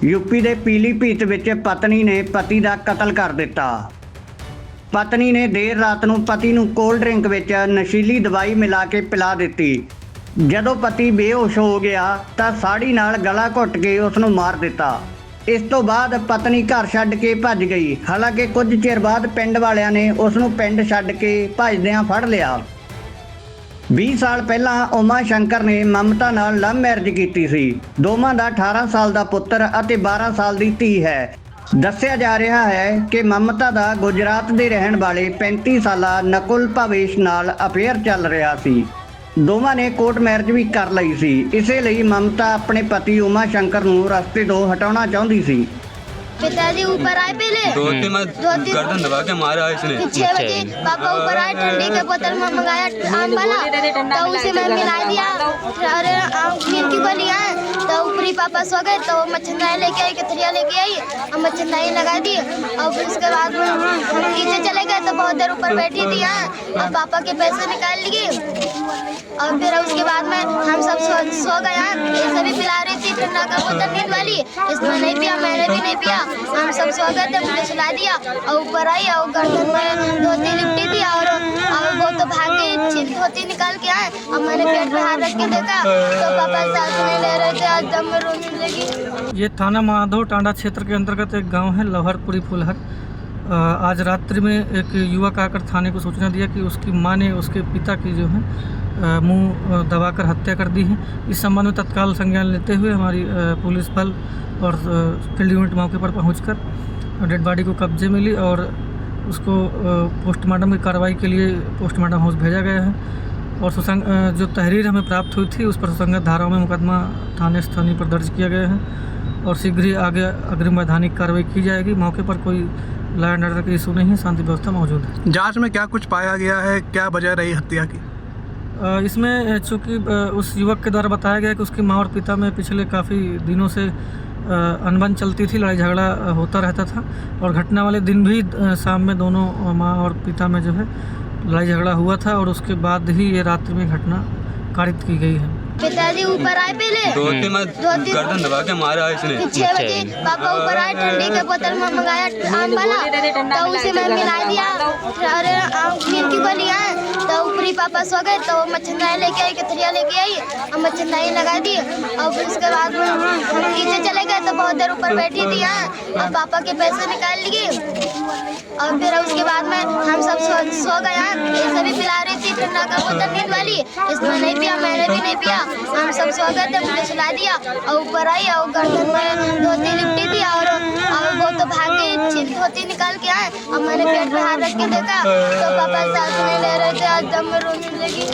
UP ਦੇ ਪੀਲੀਭੀਤ ਵਿੱਚ ਪਤਨੀ ਨੇ ਪਤੀ ਦਾ ਕਤਲ ਕਰ ਦਿੱਤਾ। ਪਤਨੀ ਨੇ ਦੇਰ ਰਾਤ ਨੂੰ ਪਤੀ ਨੂੰ ਕੋਲਡ ਡਰਿੰਕ ਵਿੱਚ ਨਸ਼ੀਲੀ ਦਵਾਈ ਮਿਲਾ ਕੇ ਪਿਲਾ ਦਿੱਤੀ। ਜਦੋਂ ਪਤੀ ਬੇਹੋਸ਼ ਹੋ ਗਿਆ ਤਾਂ ਸਾੜੀ ਨਾਲ ਗਲਾ ਘੁੱਟ ਕੇ ਉਸ ਨੂੰ ਮਾਰ ਦਿੱਤਾ। ਇਸ ਤੋਂ ਬਾਅਦ ਪਤਨੀ ਘਰ ਛੱਡ ਕੇ ਭੱਜ ਗਈ। ਹਾਲਾਂਕਿ ਕੁਝ ਚਿਰ ਬਾਅਦ ਪਿੰਡ ਵਾਲਿਆਂ ਨੇ ਉਸ ਨੂੰ ਪਿੰਡ ਛੱਡ ਕੇ ਭੱਜਦਿਆਂ ਫੜ ਲਿਆ। 20 ਸਾਲ ਪਹਿਲਾਂ ਉਮਾ ਸ਼ੰਕਰ ਨੇ ਮਮਤਾ ਨਾਲ ਲਵ ਮੈਰਿਜ ਕੀਤੀ ਸੀ। ਦੋਵਾਂ ਦਾ 18 ਸਾਲ ਦਾ ਪੁੱਤਰ ਅਤੇ 12 ਸਾਲ ਦੀ ਧੀ ਹੈ। ਦੱਸਿਆ ਜਾ ਰਿਹਾ ਹੈ ਕਿ ਮਮਤਾ ਦਾ ਗੁਜਰਾਤ ਦੇ ਰਹਿਣ ਵਾਲੇ 35 ਸਾਲਾ ਨਕੁਲ ਭਵੇਸ਼ ਨਾਲ ਅਫੇਅਰ ਚੱਲ ਰਿਹਾ ਸੀ। ਦੋਵਾਂ ਨੇ ਕੋਰਟ ਮੈਰਿਜ ਵੀ ਕਰ ਲਈ ਸੀ। ਇਸੇ ਲਈ ਮਮਤਾ ਆਪਣੇ ਪਤੀ ਉਮਾ ਸ਼ੰਕਰ ਨੂੰ ਰਸਤੇ ਤੋਂ ਹਟਾਉਣਾ चाहती सी। पिताजी ऊपर आए पहले गर्दन दबा के मारा इसने। 6 बजे पापा ऊपर आए, ठंडी का बोतल में मंगाया आम वाला, तो उसे मैं मिला दिया। अरे खिड़की को लिया तो ऊपरी पापा सो गए, तो मच्छरदानी लेके आई, कथरिया लेके आई और मच्छरदानी लगा दी। और फिर उसके बाद हम नीचे चले गए तो बहुत देर ऊपर बैठी थी और पापा के पैसे निकाल लिए। और फिर उसके बाद में हम सब सो गए। ये सभी पिला रही थी ठंडा का बोतल नींद वाली, इसने नहीं पिया, मैंने भी नहीं पिया। हम सब सो गए थे, मुझे सुला दिया और ऊपर आई और गर्दन में धोती लिपटी थी और वो तो भाग के धोती निकाल के आए और मैंने पेट पे हाथ रख के देखा तो पापा सांस नहीं ले रहे थे। आज दम में रोने लगी। ये थाना महाधो टांडा क्षेत्र के अंतर्गत एक गांव है लवहरपुरी फुलहर। आज रात्रि में एक युवक आकर थाने को सूचना दिया कि उसकी मां ने उसके पिता की जो है मुंह दबाकर हत्या कर दी है। इस संबंध में तत्काल संज्ञान लेते हुए हमारी पुलिस बल और फील्ड यूनिट मौके पर पहुंचकर डेड बॉडी को कब्जे में ली और उसको पोस्टमार्टम की कार्रवाई के लिए पोस्टमार्टम हाउस भेजा गया है। और जो तहरीर हमें प्राप्त हुई थी उस पर सुसंगत धाराओं में मुकदमा थाने स्थानीय पर दर्ज किया गया है और शीघ्र ही आगे अग्रिम वैधानिक कार्रवाई की जाएगी। मौके पर कोई लॉ एंड ऑर्डर का इशू नहीं है, शांति व्यवस्था मौजूद है। जांच में क्या कुछ पाया गया है, क्या वजह रही हत्या की? इसमें चूँकि उस युवक के द्वारा बताया गया कि उसकी माँ और पिता में पिछले काफ़ी दिनों से अनबन चलती थी, लड़ाई झगड़ा होता रहता था और घटना वाले दिन भी शाम में दोनों माँ और पिता में जो है लड़ाई झगड़ा हुआ था और उसके बाद ही ये रात्रि में घटना कारित की गई है। पिताजी ऊपर आए पहले गर्दन दबा के मारा इसने। 6 बजे पापा ऊपर आए, ठंडी का बोतल में मंगाया आम वाला, तो उसे मैं मिला दिया। अरे खिड़की को लिया तो ऊपरी पापा सो गए, तो मच्छरदानी लेके आई, कथरिया लेके आई और मच्छरदानी लगा दी। और फिर उसके बाद हम नीचे चले गए तो बहुत देर ऊपर बैठी थी और पापा के पैसे निकाल लिए। और फिर उसके बाद में हम सब सो गए। ये सभी पिला रही थी ठंडा का बोतल नींद वाली, इसने नहीं पिया, मैंने भी नहीं पिया। हम सब सो गए थे, मुझे सुला दिया और ऊपर आई और गर्दन में धोती लिपटी थी और वो तो भाग के धोती निकाल के आए और मैंने पेट पे हाथ रख के देखा तो पापा सांस नहीं ले रहे थे। आज दम में रोने लगी।